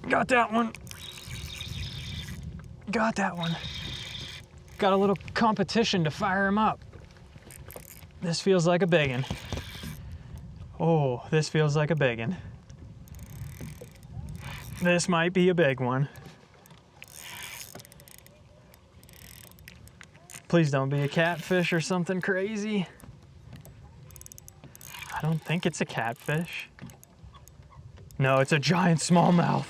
Got that one. Got that one. Got a little competition to fire him up. This feels like a biggin. Oh, this feels like a biggin. This might be a big one. Please don't be a catfish or something crazy. I don't think it's a catfish. No, it's a giant smallmouth.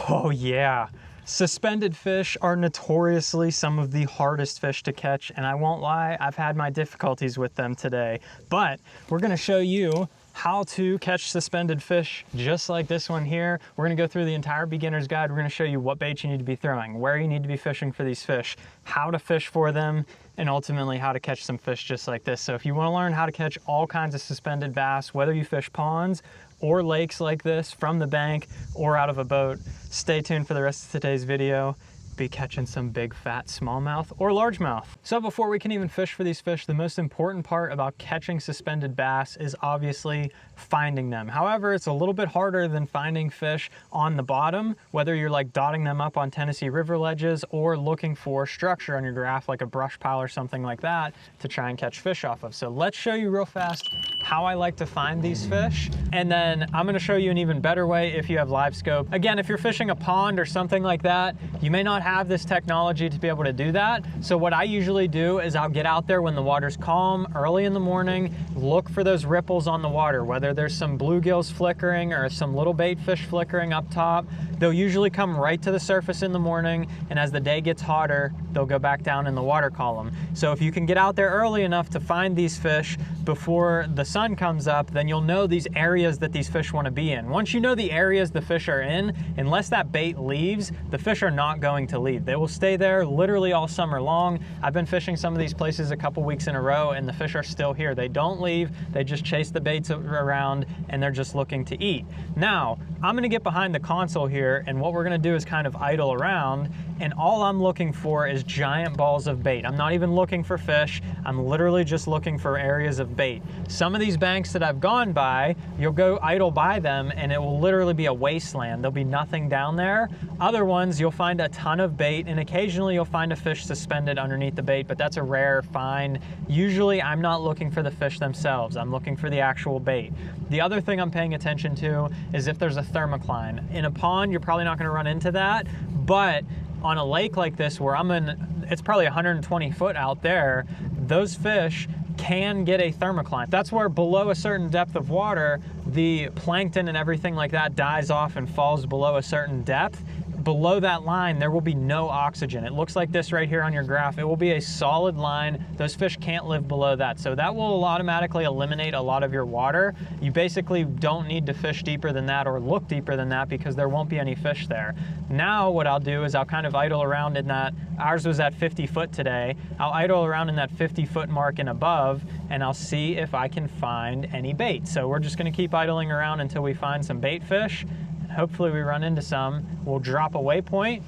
Oh yeah. Suspended fish are notoriously some of the hardest fish to catch, and I won't lie, I've had my difficulties with them today. But we're gonna show you how to catch suspended fish just like this one here. We're gonna go through the entire beginner's guide. We're gonna show you what bait you need to be throwing, where you need to be fishing for these fish, how to fish for them, and ultimately how to catch some fish just like this. So if you wanna learn how to catch all kinds of suspended bass, whether you fish ponds or lakes like this from the bank or out of a boat, stay tuned for the rest of today's video. Be catching some big fat smallmouth or largemouth. So before we can even fish for these fish, the most important part about catching suspended bass is obviously finding them. However, it's a little bit harder than finding fish on the bottom, whether you're like dotting them up on Tennessee River ledges or looking for structure on your graph like a brush pile or something like that to try and catch fish off of. So let's show you real fast how I like to find these fish. And then I'm gonna show you an even better way if you have livescope. Again, if you're fishing a pond or something like that, you may not have this technology to be able to do that. So what I usually do is I'll get out there when the water's calm, early in the morning, look for those ripples on the water, whether there's some bluegills flickering or some little bait fish flickering up top. They'll usually come right to the surface in the morning, and as the day gets hotter, they'll go back down in the water column. So if you can get out there early enough to find these fish before the sun comes up, then you'll know these areas that these fish want to be in. Once you know the areas the fish are in, unless that bait leaves, the fish are not going to leave. They will stay there literally all summer long. I've been fishing some of these places a couple weeks in a row, and the fish are still here. They don't leave, they just chase the baits around, and they're just looking to eat. Now, I'm gonna get behind the console here, and what we're gonna do is kind of idle around, and all I'm looking for is giant balls of bait. I'm not even looking for fish, I'm literally just looking for areas of bait. Some of these banks that I've gone by, you'll go idle by them and it will literally be a wasteland. There'll be nothing down there. Other ones, you'll find a ton of bait, and occasionally you'll find a fish suspended underneath the bait, but that's a rare find. Usually I'm not looking for the fish themselves, I'm looking for the actual bait. The other thing I'm paying attention to is if there's a thermocline. In a pond, you're probably not gonna run into that, but on a lake like this where I'm in, it's probably 120 foot out there, those fish can get a thermocline. That's where below a certain depth of water, the plankton and everything like that dies off and falls below a certain depth. Below that line, there will be no oxygen. It looks like this right here on your graph. It will be a solid line. Those fish can't live below that. So that will automatically eliminate a lot of your water. You basically don't need to fish deeper than that or look deeper than that because there won't be any fish there. Now what I'll do is I'll kind of idle around in that, ours was at 50 foot today. I'll idle around in that 50 foot mark and above, and I'll see if I can find any bait. So we're just gonna keep idling around until we find some bait fish. Hopefully we run into some. We'll drop a waypoint,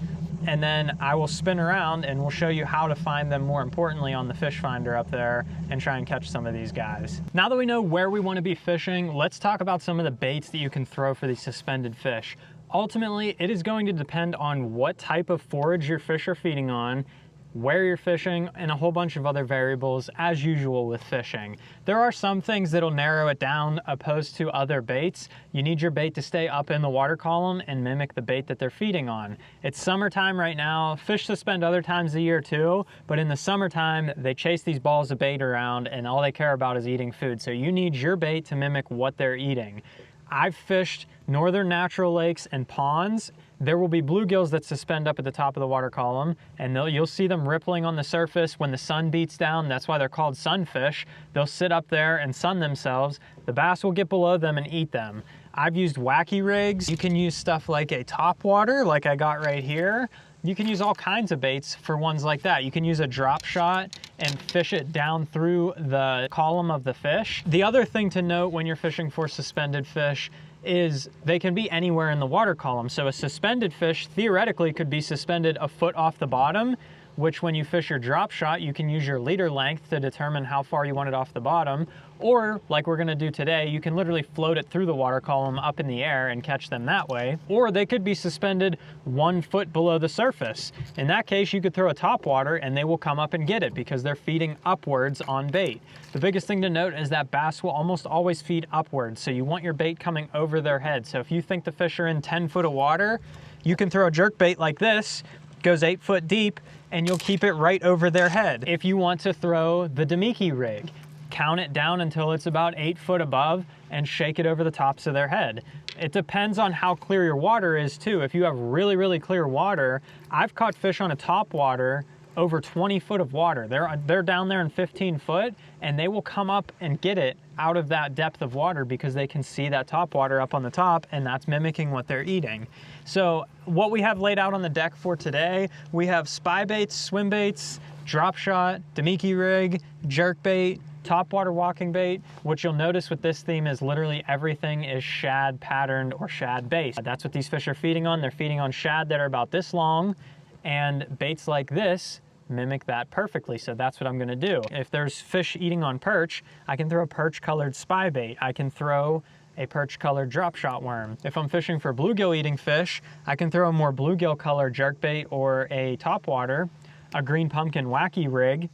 and then I will spin around and we'll show you how to find them, more importantly, on the fish finder up there, and try and catch some of these guys. Now that we know where we want to be fishing, let's talk about some of the baits that you can throw for these suspended fish. Ultimately, it is going to depend on what type of forage your fish are feeding on, where you're fishing, and a whole bunch of other variables as usual with fishing. There are some things that'll narrow it down opposed to other baits. You need your bait to stay up in the water column and mimic the bait that they're feeding on. It's summertime right now. Fish suspend other times of the year too, but in the summertime, they chase these balls of bait around and all they care about is eating food. So you need your bait to mimic what they're eating. I've fished northern natural lakes and ponds. There will be bluegills that suspend up at the top of the water column, and you'll see them rippling on the surface when the sun beats down. That's why they're called sunfish. They'll sit up there and sun themselves. The bass will get below them and eat them. I've used wacky rigs. You can use stuff like a top water, like I got right here. You can use all kinds of baits for ones like that. You can use a drop shot and fish it down through the column of the fish. The other thing to note when you're fishing for suspended fish is they can be anywhere in the water column. So a suspended fish theoretically could be suspended a foot off the bottom, which when you fish your drop shot, you can use your leader length to determine how far you want it off the bottom. Or like we're gonna do today, you can literally float it through the water column up in the air and catch them that way. Or they could be suspended 1 foot below the surface. In that case, you could throw a top water and they will come up and get it because they're feeding upwards on bait. The biggest thing to note is that bass will almost always feed upwards, so you want your bait coming over their head. So if you think the fish are in 10 foot of water, you can throw a jerk bait like this, goes 8 foot deep, and you'll keep it right over their head. If you want to throw the Demiki rig, count it down until it's about 8 foot above and shake it over the tops of their head. It depends on how clear your water is too. If you have really, really clear water, I've caught fish on a top water over 20 foot of water. They're down there in 15 foot and they will come up and get it out of that depth of water because they can see that top water up on the top, and that's mimicking what they're eating. So what we have laid out on the deck for today, we have spy baits, swim baits, drop shot, Demiki rig, jerk bait, topwater walking bait. What you'll notice with this theme is literally everything is shad patterned or shad based. That's what these fish are feeding on. They're feeding on shad that are about this long, and baits like this mimic that perfectly. So that's what I'm gonna do. If there's fish eating on perch, I can throw a perch colored spy bait. I can throw a perch colored drop shot worm. If I'm fishing for bluegill eating fish, I can throw a more bluegill colored jerk bait or a topwater, a green pumpkin wacky rig,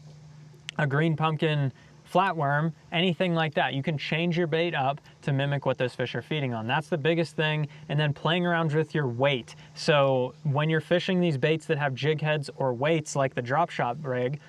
a green pumpkin flatworm, anything like that. You can change your bait up to mimic what those fish are feeding on. That's the biggest thing. And then playing around with your weight. So when you're fishing these baits that have jig heads or weights like the drop shot rig,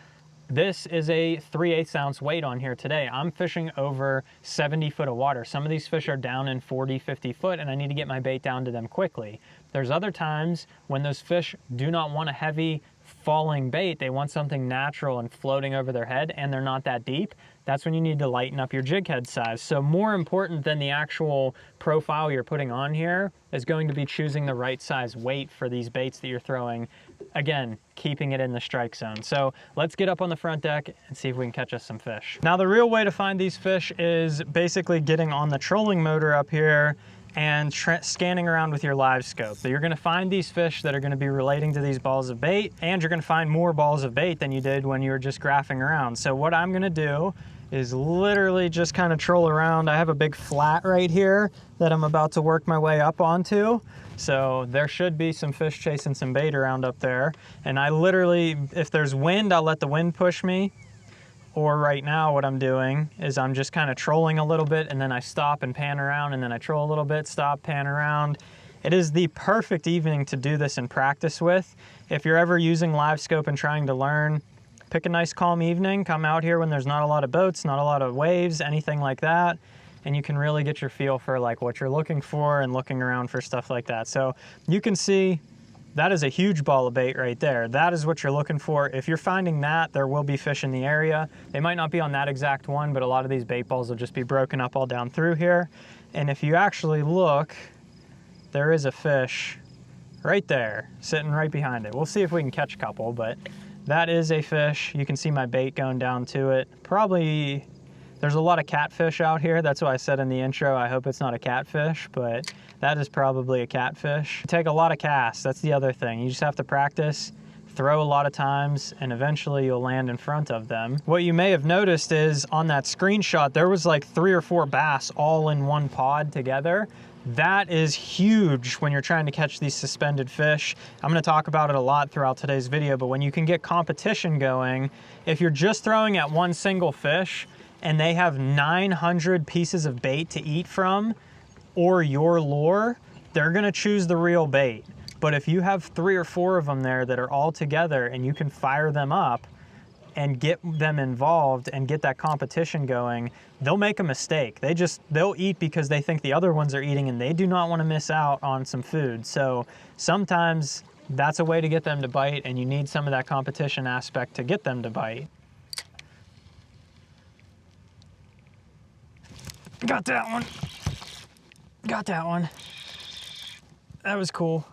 this is a 3/8 ounce weight on here today. I'm fishing over 70 foot of water. Some of these fish are down in 40, 50 foot, and I need to get my bait down to them quickly. There's other times when those fish do not want a heavy falling bait. They want something natural and floating over their head, and they're not that deep. That's when you need to lighten up your jig head size. So more important than the actual profile you're putting on here is going to be choosing the right size weight for these baits that you're throwing. Again, keeping it in the strike zone. So let's get up on the front deck and see if we can catch us some fish. Now the real way to find these fish is basically getting on the trolling motor up here and scanning around with your live scope. So you're gonna find these fish that are gonna be relating to these balls of bait, and you're gonna find more balls of bait than you did when you were just graphing around. So what I'm gonna do is literally just kind of troll around. I have a big flat right here that I'm about to work my way up onto. So there should be some fish chasing some bait around up there. And I literally, if there's wind, I'll let the wind push me. Or right now what I'm doing is I'm just kind of trolling a little bit, and then I stop and pan around, and then I troll a little bit, stop, pan around. It is the perfect evening to do this in practice with. If you're ever using live scope and trying to learn, pick a nice calm evening, come out here when there's not a lot of boats, not a lot of waves, anything like that, and you can really get your feel for like what you're looking for and looking around for stuff like that. So you can see that is a huge ball of bait right there. That is what you're looking for. If you're finding that, there will be fish in the area. They might not be on that exact one, but a lot of these bait balls will just be broken up all down through here. And if you actually look, there is a fish right there, sitting right behind it. We'll see if we can catch a couple, but that is a fish. You can see my bait going down to it. Probably, there's a lot of catfish out here. That's why I said in the intro, I hope it's not a catfish, but that is probably a catfish. Take a lot of casts, that's the other thing. You just have to practice, throw a lot of times, and eventually you'll land in front of them. What you may have noticed is on that screenshot, there was like 3 or 4 bass all in one pod together. That is huge when you're trying to catch these suspended fish. I'm gonna talk about it a lot throughout today's video, but when you can get competition going, if you're just throwing at one single fish and they have 900 pieces of bait to eat from, or your lure, they're gonna choose the real bait. But if you have 3 or 4 of them there that are all together and you can fire them up and get them involved and get that competition going, they'll make a mistake. They'll eat because they think the other ones are eating, and they do not want to miss out on some food. So sometimes that's a way to get them to bite, and you need some of that competition aspect to get them to bite. Got that one. Got that one. That was cool.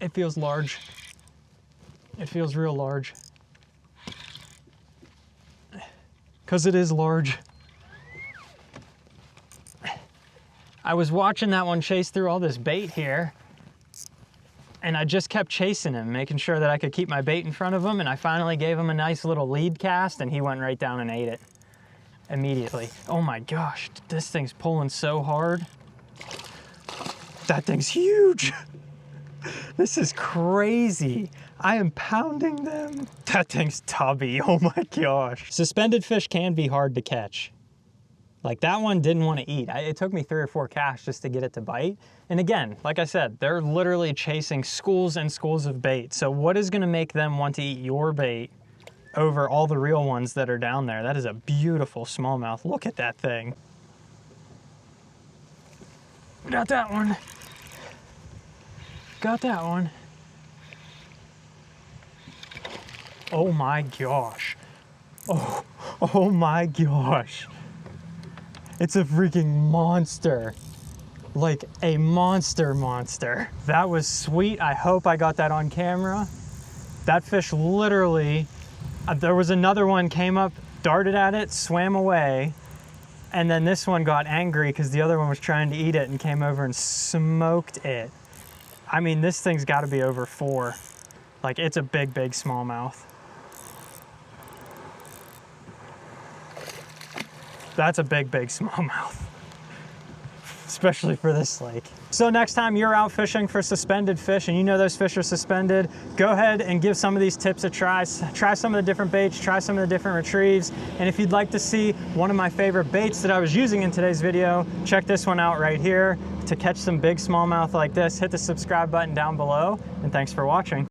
It feels large. It feels real large. Because it is large. I was watching that one chase through all this bait here, And I just kept chasing him, making sure that I could keep my bait in front of him, and I finally gave him a nice little lead cast, and he went right down and ate it immediately. Oh my gosh, this thing's pulling so hard. That thing's huge. This is crazy. I am pounding them. That thing's tubby, oh my gosh. Suspended fish can be hard to catch. Like that one didn't want to eat. It took me 3 or 4 casts just to get it to bite. And again, like I said, they're literally chasing schools and schools of bait. So what is gonna make them want to eat your bait over all the real ones that are down there? That is a beautiful smallmouth. Look at that thing. Got that one. Got that one. Oh my gosh. Oh my gosh. It's a freaking monster. Like a monster. That was sweet. I hope I got that on camera. That fish literally, there was another one came up, darted at it, swam away, and then this one got angry because the other one was trying to eat it and came over and smoked it. I mean, this thing's got to be over 4. Like, it's a big smallmouth. That's a big smallmouth, especially for this lake. So next time you're out fishing for suspended fish and you know those fish are suspended, go ahead and give some of these tips a try. Try some of the different baits, try some of the different retrieves. And if you'd like to see one of my favorite baits that I was using in today's video, check this one out right here. To catch some big smallmouth like this, hit the subscribe button down below, and thanks for watching.